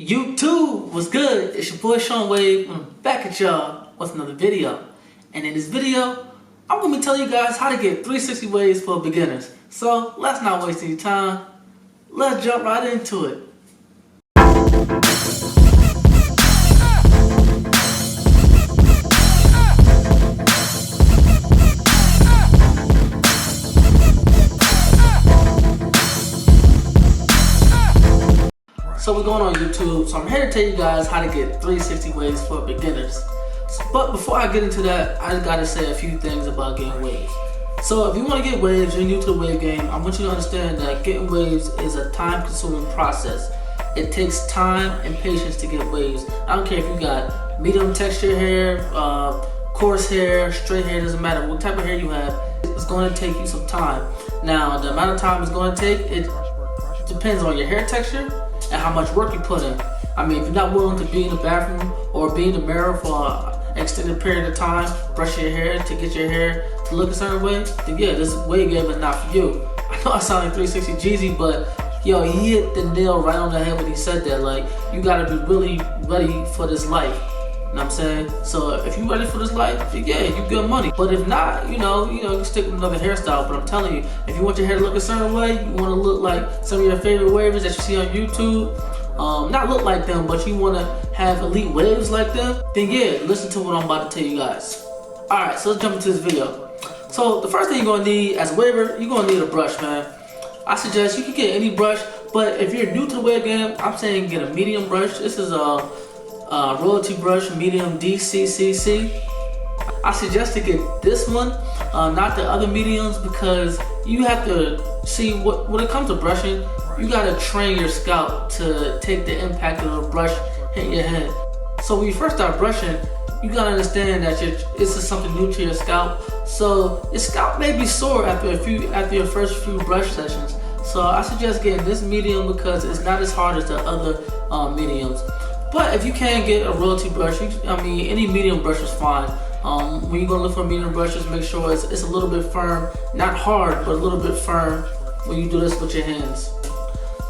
YouTube, what's good? It's your boy Shawn I'm back at y'all with another video. And in this video, I'm going to be telling you guys how to get 360 waves for beginners. So let's not waste any time. Let's jump right into it. So we're going on YouTube, so I'm here to tell you guys how to get 360 waves for beginners. But before I get into that, I just gotta say a few things about getting waves. So if you want to get waves, you're new to the wave game, I want you to understand that getting waves is a time-consuming process. It takes time and patience to get waves. I don't care if you got medium texture hair, coarse hair, straight hair, doesn't matter what type of hair you have, it's going to take you some time. Now, the amount of time it's going to take, it depends on your hair texture and how much work you put in. I mean, if you're not willing to be in the bathroom or be in the mirror for an extended period of time, brush your hair to get your hair to look a certain way, then yeah, this wave game is not for you. I know I sound like 360 Jeezy, but yo, he hit the nail right on the head when he said that. Like, you gotta be really ready for this life. You know what I'm saying? So if you're ready for this life, yeah, you get money. But if not, you can stick with another hairstyle. But I'm telling you, if you want your hair to look a certain way, you want to look like some of your favorite wavers that you see on YouTube, not look like them, but you want to have elite waves like them, then yeah, listen to what I'm about to tell you guys. Alright, so let's jump into this video. So the first thing you're going to need as a waver, you're going to need a brush, man. I suggest you can get any brush, but if you're new to the wave game, I'm saying get a medium brush. This is a royalty brush, medium DCCC. I suggest to get this one, not the other mediums, because you have to see when it comes to brushing, you gotta train your scalp to take the impact of the brush hitting your head. So when you first start brushing, you gotta understand that this is something new to your scalp. So your scalp may be sore after your first few brush sessions. So I suggest getting this medium because it's not as hard as the other mediums. But if you can't get a royalty brush, any medium brush is fine. When you're gonna look for medium brushes, make sure it's a little bit firm, not hard, but a little bit firm when you do this with your hands.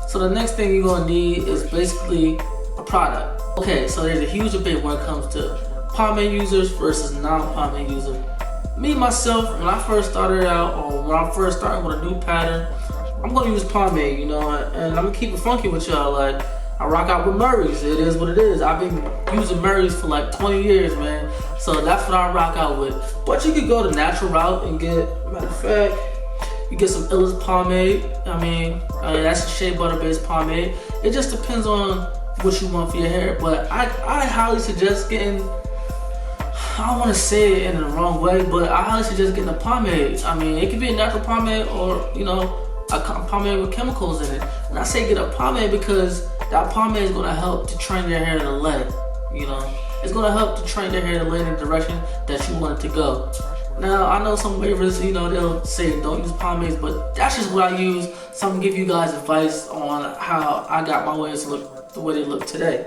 So the next thing you're gonna need is basically a product. Okay, so there's a huge debate when it comes to pomade users versus non-pomade users. Me, myself, when I first started out, or when I first started with a new pattern, I'm gonna use pomade, and I'm gonna keep it funky with y'all. Like, I rock out with Murrys. It is what it is. I've been using Murrys for like 20 years, man. So that's what I rock out with. But you could go the natural route and get, matter of fact, you get some illest pomade. That's a shea butter based pomade. It just depends on what you want for your hair. But I highly suggest getting, I don't want to say it in the wrong way, but I highly suggest getting a pomade. It could be a natural pomade or, a pomade with chemicals in it. And I say get a pomade because that pomade is going to help to train your hair to lay, It's going to help to train your hair to lay in the direction that you want it to go. Now, I know some wavers, they'll say don't use pomades, but that's just what I use. So I'm going to give you guys advice on how I got my waves to look the way they look today.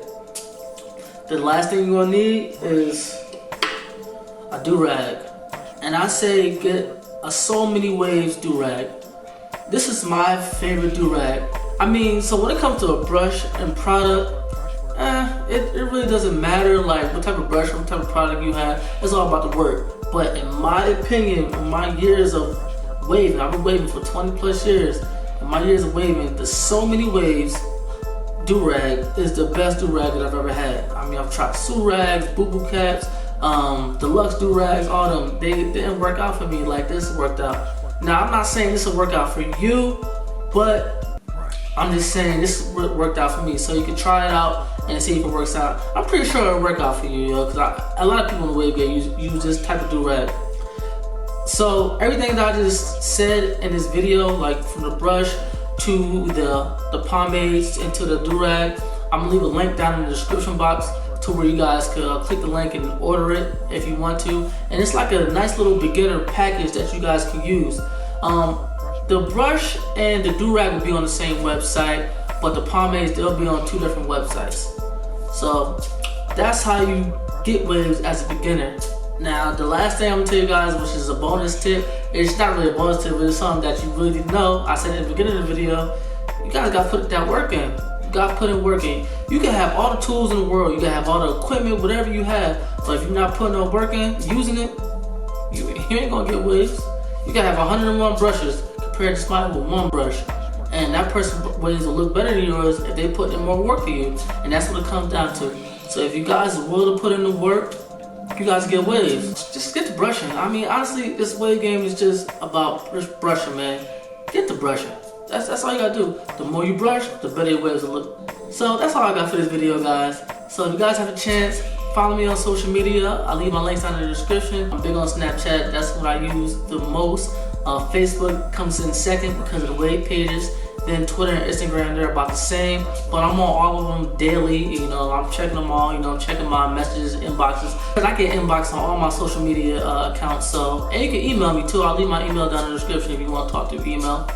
The last thing you're going to need is a do-rag. And I say get a So Many Waves do-rag. This is my favorite do-rag. So when it comes to a brush and product, it really doesn't matter like what type of brush or what type of product you have. It's all about the work. But in my opinion, in my years of waving, I've been waving for 20 plus years. In my years of waving, the So Many Waves do-rag is the best do-rag that I've ever had. I've tried Sue-rags, boo-boo caps, deluxe do-rags, all them. They didn't work out for me like this worked out. Now, I'm not saying this will work out for you, but I'm just saying this worked out for me. So you can try it out and see if it works out. I'm pretty sure it'll work out for you, because a lot of people in the wave game use this type of do-rag. So everything that I just said in this video, like from the brush to the pomades and to the do-rag, I'm gonna leave a link down in the description box to where you guys could click the link and order it if you want to. And it's like a nice little beginner package that you guys can use. The brush and the do-rag will be on the same website, but the pomades, they'll be on two different websites. So that's how you get waves as a beginner. Now, the last thing I'm gonna tell you guys, which is a bonus tip, it's not really a bonus tip, but it's something that you really need to know. I said in the beginning of the video, you guys gotta put that work in. You got put in work in. You can have all the tools in the world, you can have all the equipment, whatever you have, but if you're not putting no work in, using it, you ain't gonna get waves. You gotta have 101 brushes compared to somebody with 1 brush. And that person's waves will look better than yours if they put in more work than you. And that's what it comes down to. So if you guys are willing to put in the work, you guys get waves. Just get the brushing. I mean, honestly, this wave game is just about just brushing, man. Get the brushing. That's all you gotta do. The more you brush, the better your waves will look. So that's all I got for this video, guys. So if you guys have a chance, follow me on social media. I'll leave my links down in the description. I'm big on Snapchat. That's what I use the most. Facebook comes in second because of the wave pages. Then Twitter and Instagram, they're about the same. But I'm on all of them daily. You know, I'm checking them all. You know, I'm checking my messages, inboxes. Cause I get inbox on all my social media accounts. So, and you can email me too. I'll leave my email down in the description if you want to talk through email.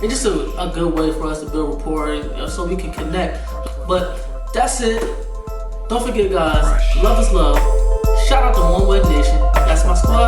It's just a good way for us to build rapport and, so we can connect. But that's it. Don't forget, guys, love is love. Shout out to One Wave Nation. That's my squad.